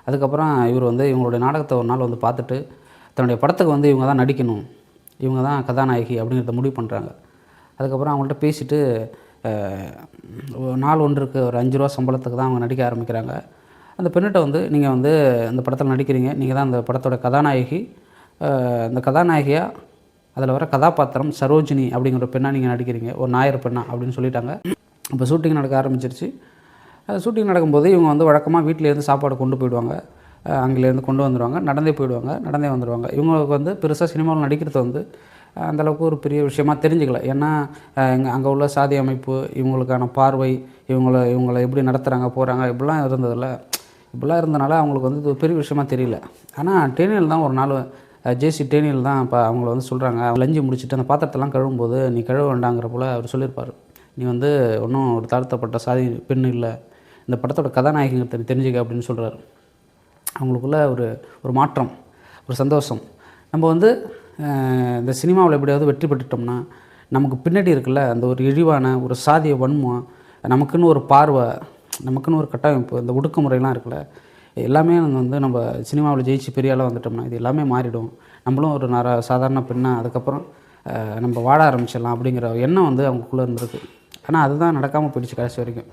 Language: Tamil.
அதுக்கப்புறம் இவர் வந்து இவங்களுடைய நாடகத்தை ஒரு நாள் வந்து பார்த்துட்டு தன்னுடைய படத்துக்கு வந்து இவங்க தான் நடிக்கணும், இவங்க தான் கதாநாயகி அப்படிங்கிறத முடிவு பண்ணுறாங்க. அதுக்கப்புறம் அவங்கள்ட்ட பேசிவிட்டு நாள் ஒன்றுக்கு ஒரு ரூ. 5 சம்பளத்துக்கு தான் அவங்க நடிக்க ஆரம்பிக்கிறாங்க. அந்த பெண்ணிட்ட வந்து நீங்கள் வந்து இந்த படத்தில் நடிக்கிறீங்க, நீங்கள் தான் அந்த படத்தோட கதாநாயகி, இந்த கதாநாயகியாக அதில் வர கதாபாத்திரம் சரோஜினி அப்படிங்கிற ஒரு பெண்ணாக நீங்கள் நடிக்கிறீங்க, ஒரு நாயர் பெண்ணா அப்படின்னு சொல்லிட்டாங்க. இப்போ ஷூட்டிங் நடக்க ஆரம்பிச்சிருச்சு. ஷூட்டிங் நடக்கும்போது இவங்க வந்து வழக்கமாக வீட்டிலேருந்து சாப்பாடு கொண்டு போயிடுவாங்க, அங்கேருந்து கொண்டு வந்துடுவாங்க, நடந்தே போயிடுவாங்க, நடந்தே வந்துடுவாங்க. இவங்களுக்கு வந்து பெருசாக சினிமாவில் நடிக்கிறது வந்து அந்தளவுக்கு ஒரு பெரிய விஷயமா தெரிஞ்சுக்கல. ஏன்னா அங்கே உள்ள சாதி அமைப்பு, இவங்களுக்கான பார்வை, இவங்கள எப்படி நடத்துகிறாங்க போகிறாங்க இப்படிலாம் இருந்ததில்ல. இப்படிலாம் இருந்தனால அவங்களுக்கு வந்து இது ஒரு பெரிய விஷயமா தெரியல. ஆனால் டேனியல் தான் ஒரு நாள் ஜேசி டேனியல் தான் இப்போ அவங்கள வந்து சொல்கிறாங்க, லஞ்சு முடிச்சுட்டு அந்த பாத்திரத்தெல்லாம் கழுவும்போது நீ கழுவ வேண்டாங்கிற போல் அவர் சொல்லியிருப்பார். நீ வந்து ஒன்றும் ஒரு தாழ்த்தப்பட்ட சாதி பெண் இல்லை, இந்த படத்தோட கதாநாயகத்தை தெரிஞ்சுக்க அப்படின்னு சொல்கிறார். அவங்களுக்குள்ள ஒரு மாற்றம், ஒரு சந்தோஷம். நம்ம வந்து இந்த சினிமாவில் எப்படியாவது வெற்றி பெற்றுட்டோம்னா நமக்கு பின்னாடி இருக்குல்ல அந்த ஒரு இழிவான ஒரு சாதிய வன்மம், நமக்குன்னு ஒரு பார்வை, நமக்குன்னு ஒரு கட்டமைப்பு, இந்த ஒடுக்குமுறைலாம் இருக்குல்ல, எல்லாமே வந்து நம்ம சினிமாவில் ஜெயிச்சு பெரிய ஆளாக வந்துட்டோம்னா இது எல்லாமே மாறிடும். நம்மளும் ஒரு சாதாரண பெண்ணாக அதுக்கப்புறம் நம்ம வாழ ஆரம்பிச்சிடலாம் அப்படிங்கிற எண்ணம் வந்து அவங்களுக்குள்ளே இருந்திருக்கு. ஆனால் அதுதான் நடக்காமல் போயிடுச்சு கடைசி வரைக்கும்.